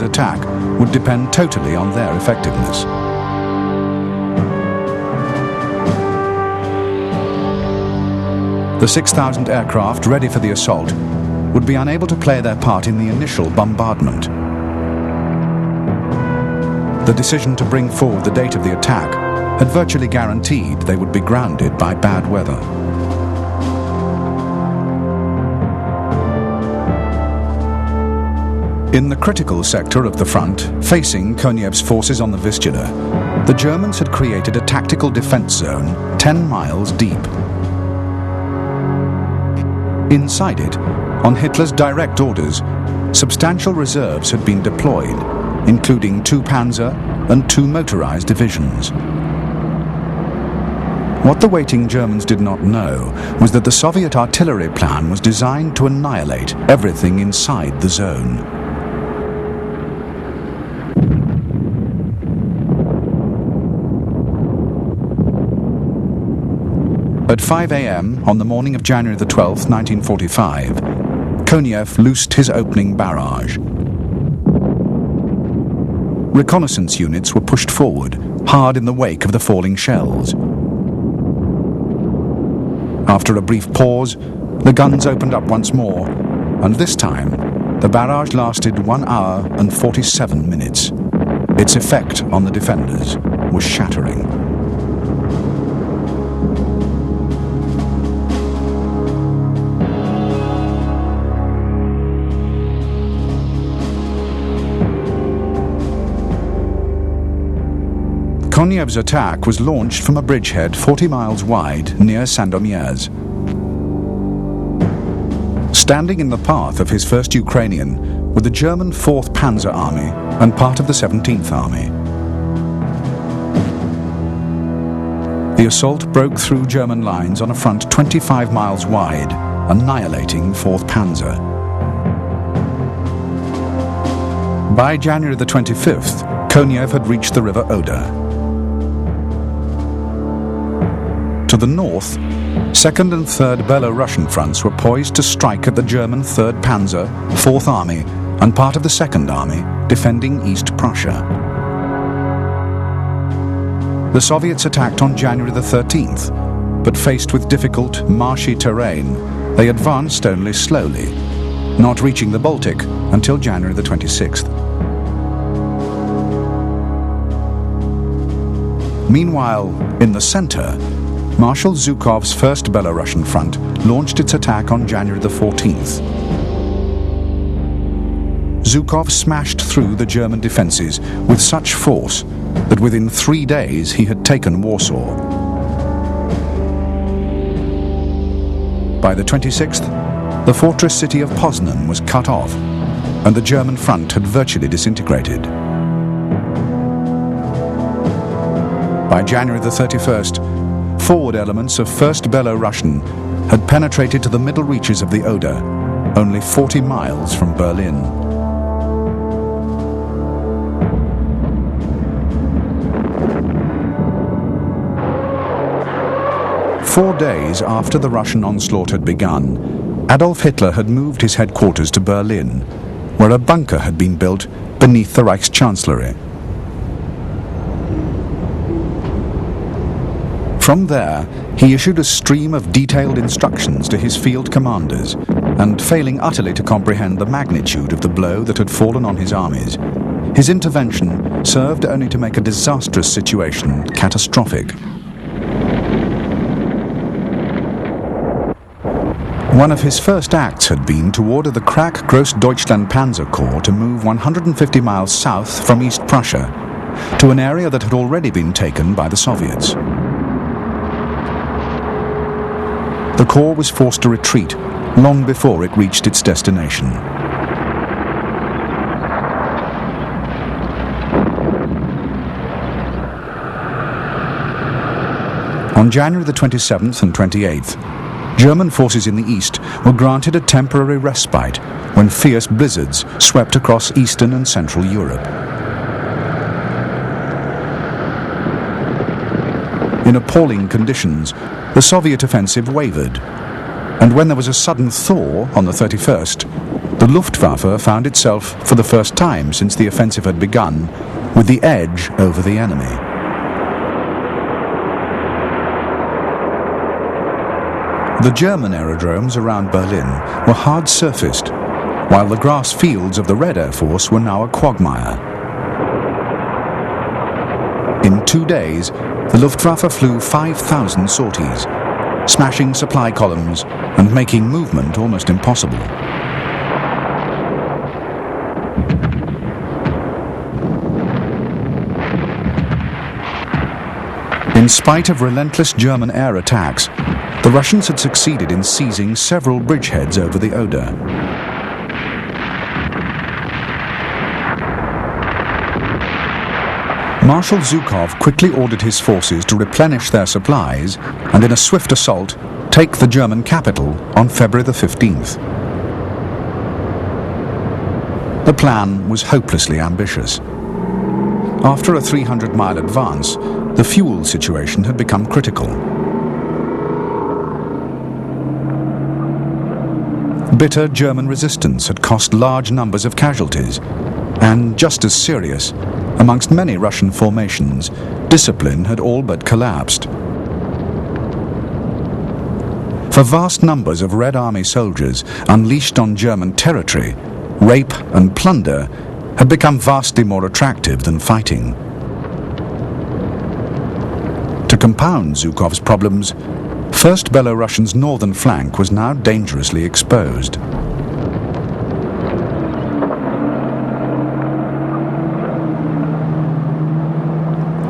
attack would depend totally on their effectiveness. The 6,000 aircraft ready for the assault would be unable to play their part in the initial bombardment. The decision to bring forward the date of the attack had virtually guaranteed they would be grounded by bad weather. In the critical sector of the front, facing Konev's forces on the Vistula, the Germans had created a tactical defense zone 10 miles deep. Inside it, on Hitler's direct orders, substantial reserves had been deployed, including 2 Panzer and 2 motorized divisions. What the waiting Germans did not know was that the Soviet artillery plan was designed to annihilate everything inside the zone. At 5 a.m. on the morning of January the 12th, 1945, Konev loosed his opening barrage. Reconnaissance units were pushed forward, hard in the wake of the falling shells. After a brief pause, the guns opened up once more, and this time, the barrage lasted 1 hour and 47 minutes. Its effect on the defenders was shattering. Konev's attack was launched from a bridgehead 40 miles wide near Sandomierz. Standing in the path of his 1st Ukrainian were the German 4th Panzer Army and part of the 17th Army. The assault broke through German lines on a front 25 miles wide, annihilating 4th Panzer. By January the 25th, Konev had reached the river Oder. To the north, 2nd and 3rd Belarusian fronts were poised to strike at the German 3rd Panzer, 4th Army, and part of the 2nd Army, defending East Prussia. The Soviets attacked on January the 13th, but faced with difficult, marshy terrain, they advanced only slowly, not reaching the Baltic until January the 26th. Meanwhile, in the center, Marshal Zhukov's 1st Belarusian front launched its attack on January the 14th. Zhukov smashed through the German defenses with such force that within 3 days he had taken Warsaw. By the 26th, the fortress city of Poznan was cut off, and the German front had virtually disintegrated. By January the 31st, forward elements of 1st Belarusian had penetrated to the middle reaches of the Oder, only 40 miles from Berlin. Four days after the Russian onslaught had begun, Adolf Hitler had moved his headquarters to Berlin, where a bunker had been built beneath the Reichschancellery. From there, he issued a stream of detailed instructions to his field commanders, and failing utterly to comprehend the magnitude of the blow that had fallen on his armies, his intervention served only to make a disastrous situation catastrophic. One of his first acts had been to order the Krak-Grossdeutschland Panzer Corps to move 150 miles south from East Prussia, to an area that had already been taken by the Soviets. The Corps was forced to retreat long before it reached its destination. On January the 27th and 28th, German forces in the east were granted a temporary respite when fierce blizzards swept across Eastern and Central Europe. In appalling conditions, the Soviet offensive wavered, and when there was a sudden thaw on the 31st, the Luftwaffe found itself, for the first time since the offensive had begun, with the edge over the enemy. The German aerodromes around Berlin were hard-surfaced, while the grass fields of the Red Air Force were now a quagmire. In 2 days, the Luftwaffe flew 5,000 sorties, smashing supply columns and making movement almost impossible. In spite of relentless German air attacks, the Russians had succeeded in seizing several bridgeheads over the Oder. Marshal Zhukov quickly ordered his forces to replenish their supplies and, in a swift assault, take the German capital on February the 15th. The plan was hopelessly ambitious. After a 300-mile advance, the fuel situation had become critical. Bitter German resistance had cost large numbers of casualties, and just as serious, amongst many Russian formations, discipline had all but collapsed. For vast numbers of Red Army soldiers unleashed on German territory, rape and plunder had become vastly more attractive than fighting. To compound Zhukov's problems, 1st Belorussian's northern flank was now dangerously exposed.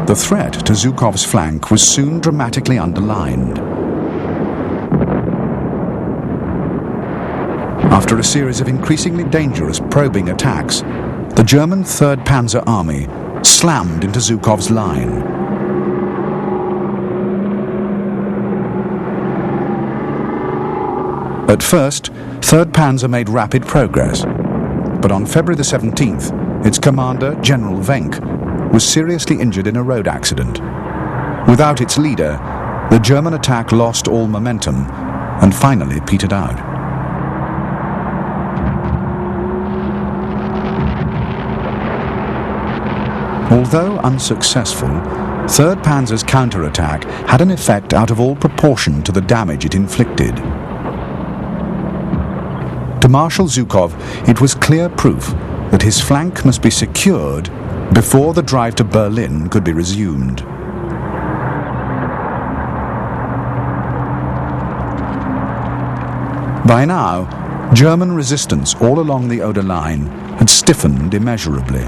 The threat to Zhukov's flank was soon dramatically underlined. After a series of increasingly dangerous probing attacks, the German 3rd Panzer Army slammed into Zhukov's line. At first, 3rd Panzer made rapid progress, but on February the 17th, its commander, General Wenck, was seriously injured in a road accident. Without its leader, the German attack lost all momentum and finally petered out. Although unsuccessful, 3rd Panzer's counterattack had an effect out of all proportion to the damage it inflicted. To Marshal Zhukov, it was clear proof that his flank must be secured before the drive to Berlin could be resumed. By now, German resistance all along the Oder line had stiffened immeasurably.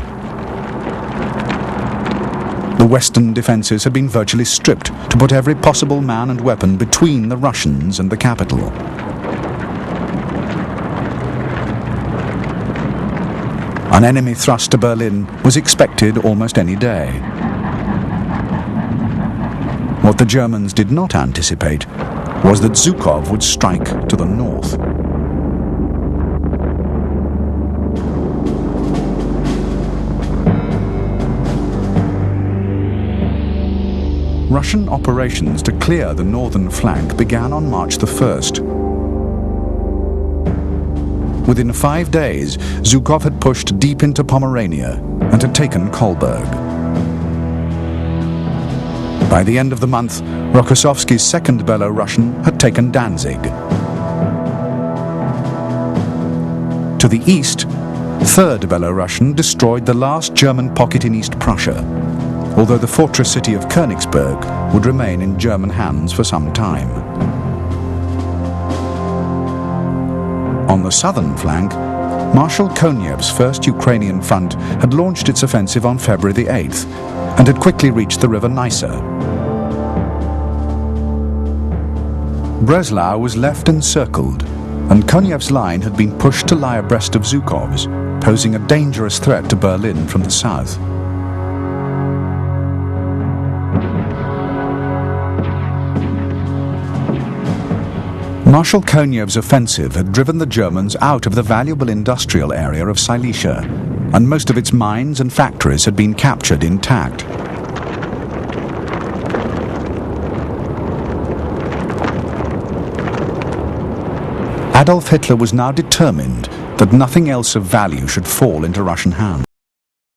The western defences had been virtually stripped to put every possible man and weapon between the Russians and the capital. An enemy thrust to Berlin was expected almost any day. What the Germans did not anticipate was that Zhukov would strike to the north. Russian operations to clear the northern flank began on March the 1st. Within 5 days, Zhukov had pushed deep into Pomerania and had taken Kolberg. By the end of the month, Rokossovsky's 2nd Belorussian had taken Danzig. To the east, 3rd Belorussian destroyed the last German pocket in East Prussia, although the fortress city of Königsberg would remain in German hands for some time. On the southern flank, Marshal Konev's 1st Ukrainian Front had launched its offensive on February the 8th and had quickly reached the river Neisse. Breslau was left encircled, and Konev's line had been pushed to lie abreast of Zhukov's, posing a dangerous threat to Berlin from the south. Marshal Konev's offensive had driven the Germans out of the valuable industrial area of Silesia, and most of its mines and factories had been captured intact. Adolf Hitler was now determined that nothing else of value should fall into Russian hands.